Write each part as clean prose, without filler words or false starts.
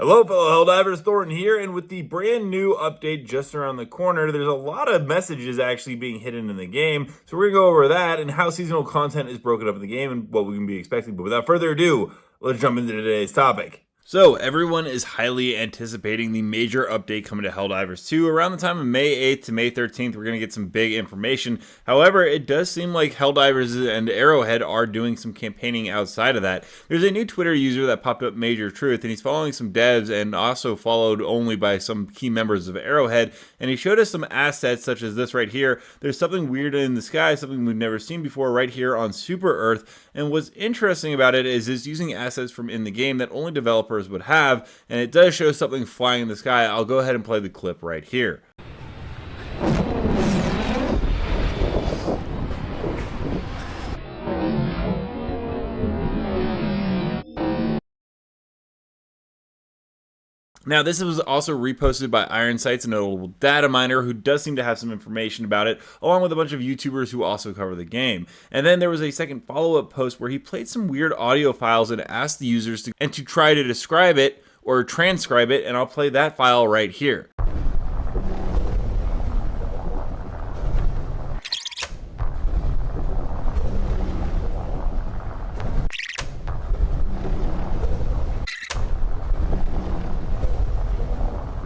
Hello fellow Helldivers, Thornton here, and with the brand new update just around the corner, there's a lot of messages actually being hidden in the game, so we're going to go over that and how seasonal content is broken up in the game and what we can be expecting. But without further ado, let's jump into today's topic. So, everyone is highly anticipating the major update coming to Helldivers 2. Around the time of May 8th to May 13th, we're going to get some big information. However, it does seem like Helldivers and Arrowhead are doing some campaigning outside of that. There's a new Twitter user that popped up, Major Truth, and he's following some devs and also followed only by some key members of Arrowhead, and he showed us some assets such as this right here. There's something weird in the sky, something we've never seen before right here on Super Earth, and what's interesting about it is it's using assets from in the game that only developers would have, and it does show something flying in the sky. I'll go ahead and play the clip right here. Now, this was also reposted by Iron Sights, a notable data miner who does seem to have some information about it, along with a bunch of YouTubers who also cover the game. And then there was a second follow-up post where he played some weird audio files and asked the users to try to describe it or transcribe it, and I'll play that file right here.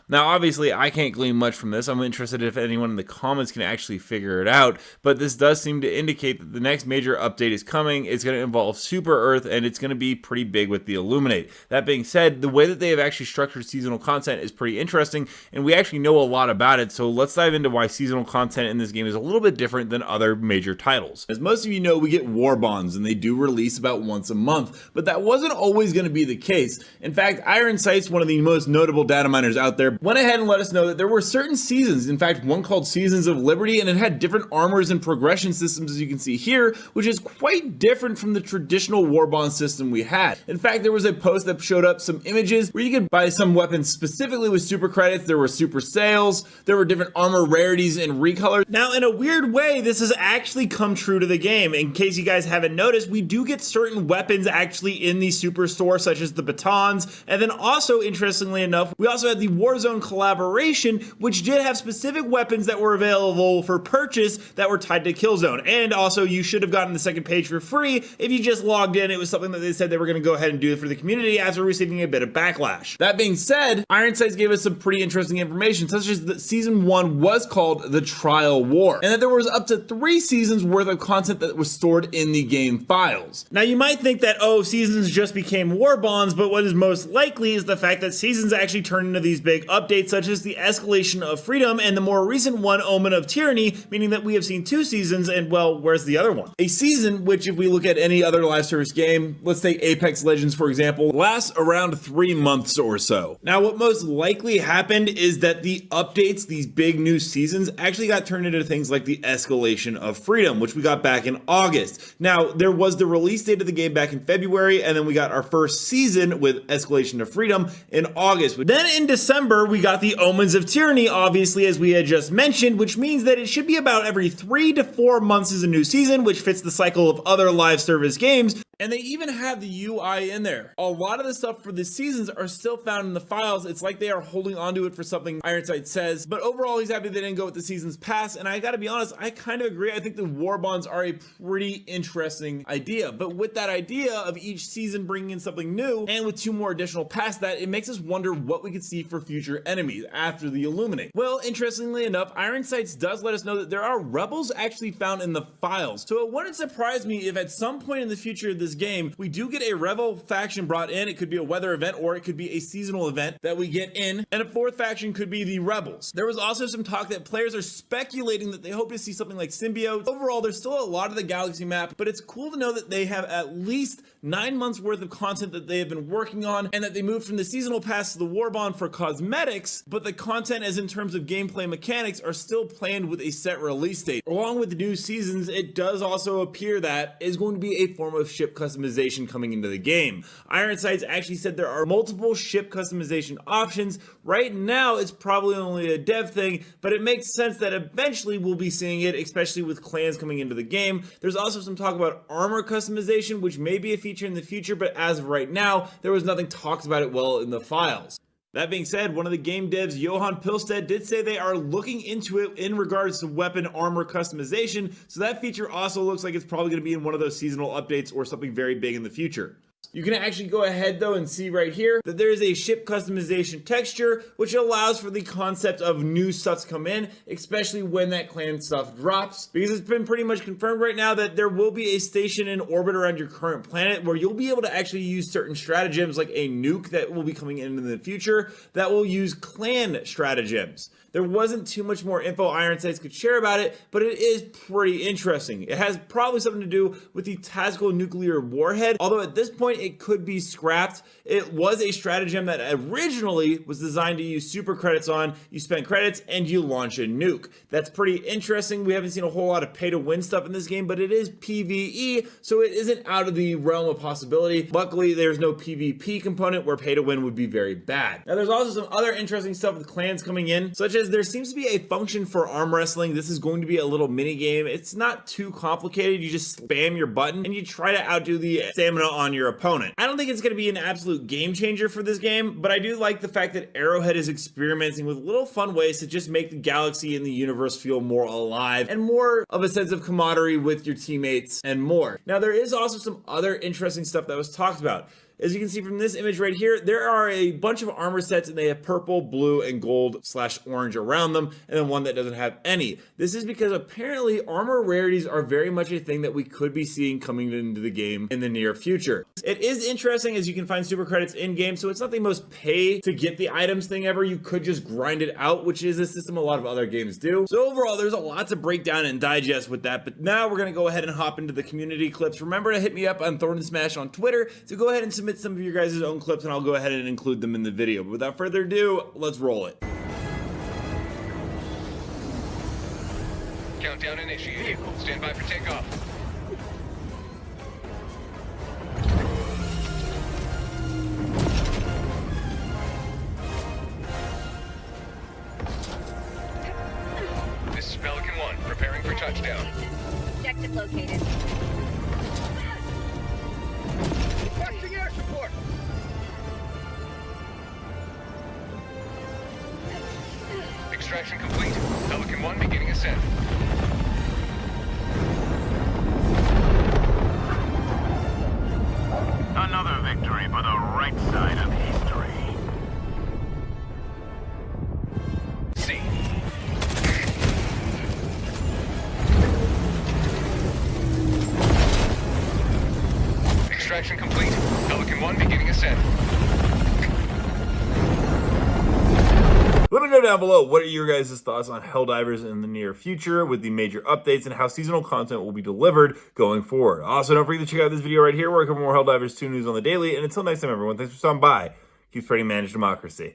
Now, obviously, I can't glean much from this. I'm interested if anyone in the comments can actually figure it out, but this does seem to indicate that the next major update is coming. It's going to involve Super Earth, and it's going to be pretty big with the Illuminate. That being said, the way that they have actually structured seasonal content is pretty interesting, and we actually know a lot about it, so let's dive into why seasonal content in this game is a little bit different than other major titles. As most of you know, we get war bonds, and they do release about once a month, but that wasn't always going to be the case. In fact, Iron Sights, one of the most notable data miners out there, went ahead and let us know that there were certain seasons, in fact one called Seasons of Liberty, and it had different armors and progression systems, as you can see here, which is quite different from the traditional warbond system we had. In fact, there was a post that showed up some images where you could buy some weapons specifically with super credits. There were super sales, there were different armor rarities and recolors. Now, in a weird way, this has actually come true to the game. In case you guys haven't noticed, we do get certain weapons actually in the superstore, such as the batons, and then also, interestingly enough, we also had the Warzone collaboration, which did have specific weapons that were available for purchase that were tied to Killzone. And also, you should have gotten the second page for free if you just logged in. It was something that they said they were going to go ahead and do for the community after receiving a bit of backlash. That being said, Iron Sights gave us some pretty interesting information, such as that Season 1 was called the Trial War, and that there was up to 3 seasons worth of content that was stored in the game files. Now, you might think that, oh, seasons just became war bonds, but what is most likely is the fact that seasons actually turn into these big updates, such as the Escalation of Freedom and the more recent one, Omen of Tyranny, meaning that we have seen 2 seasons, and well, where's the other one? A season, which if we look at any other live service game, let's take Apex Legends for example, lasts around 3 months or so. Now, what most likely happened is that the updates, these big new seasons, actually got turned into things like the Escalation of Freedom, which we got back in August. Now, there was the release date of the game back in February, and then we got our first season with Escalation of Freedom in August. Then in December, we got the Omens of Tyranny, obviously, as we had just mentioned, which means that it should be about every 3 to 4 months is a new season, which fits the cycle of other live service games. And they even have the UI in there. A lot of the stuff for the seasons are still found in the files. It's like they are holding onto it for something, Iron Sights says. But overall, he's happy they didn't go with the seasons pass. And I gotta be honest, I kind of agree. I think the war bonds are a pretty interesting idea. But with that idea of each season bringing in something new, and with 2 more additional past that, it makes us wonder what we could see for future enemies after the Illuminate. Well, interestingly enough, Iron Sights does let us know that there are rebels actually found in the files. So it wouldn't surprise me if at some point in the future of this game, we do get a rebel faction brought in. It could be a weather event, or it could be a seasonal event that we get in, and a 4th faction could be the rebels. There was also some talk that players are speculating that they hope to see something like symbiotes. Overall, there's still a lot of the galaxy map, but it's cool to know that they have at least 9 months worth of content that they have been working on, and that they moved from the seasonal pass to the war bond for cosmetics, but the content as in terms of gameplay mechanics are still planned with a set release date. Along with the new seasons, it does also appear that is going to be a form of ship customization coming into the game. Iron Sights actually said there are multiple ship customization options. Right now, it's probably only a dev thing, but it makes sense that eventually we'll be seeing it, especially with clans coming into the game. There's also some talk about armor customization, which may be a feature in the future, but as of right now, there was nothing talked about it well in the files. That being said, one of the game devs, Johan Pilstead, did say they are looking into it in regards to weapon armor customization, so that feature also looks like it's probably going to be in one of those seasonal updates or something very big in the future. You can actually go ahead though and see right here that there is a ship customization texture, which allows for the concept of new stuff to come in, especially when that clan stuff drops, because it's been pretty much confirmed right now that there will be a station in orbit around your current planet where you'll be able to actually use certain stratagems, like a nuke that will be coming in the future that will use clan stratagems. There wasn't too much more info Iron Sights could share about it, but it is pretty interesting. It has probably something to do with the tactical nuclear warhead, although at this point it could be scrapped. It was a stratagem that originally was designed to use super credits on. You spend credits and you launch a nuke. That's pretty interesting. We haven't seen a whole lot of pay to win stuff in this game, but it is PvE, so it isn't out of the realm of possibility. Luckily, there's no PvP component where pay to win would be very bad. Now, there's also some other interesting stuff with clans coming in, such as there seems to be a function for arm wrestling. This is going to be a little mini game. It's not too complicated. You just spam your button and you try to outdo the stamina on your opponent. I don't think it's going to be an absolute game changer for this game, but I do like the fact that Arrowhead is experimenting with little fun ways to just make the galaxy and the universe feel more alive and more of a sense of camaraderie with your teammates and more. Now, there is also some other interesting stuff that was talked about. As you can see from this image right here, there are a bunch of armor sets and they have purple, blue, and gold/orange around them, and then one that doesn't have any. This is because apparently armor rarities are very much a thing that we could be seeing coming into the game in the near future. It is interesting as you can find super credits in game, so it's not the most pay to get the items thing ever. You could just grind it out, which is a system a lot of other games do. So overall, there's a lot to break down and digest with that, but now we're going to go ahead and hop into the community clips. Remember to hit me up on Thorn and Smash on Twitter to go ahead and submit some of your guys' own clips, and I'll go ahead and include them in the video. But without further ado, let's roll it. Countdown initiated. Stand by for takeoff. This is Pelican 1, preparing for touchdown. Objective located. Requesting air support! Extraction complete. Pelican 1 beginning ascent. Another victory for the right side of history. C. Extraction complete. Pelican 1 beginning ascent. Let me know down below, what are your guys' thoughts on Helldivers in the near future with the major updates and how seasonal content will be delivered going forward. Also, don't forget to check out this video right here where I cover more Helldivers 2 news on the daily. And until next time, everyone, thanks for stopping by. Keep spreading managed democracy.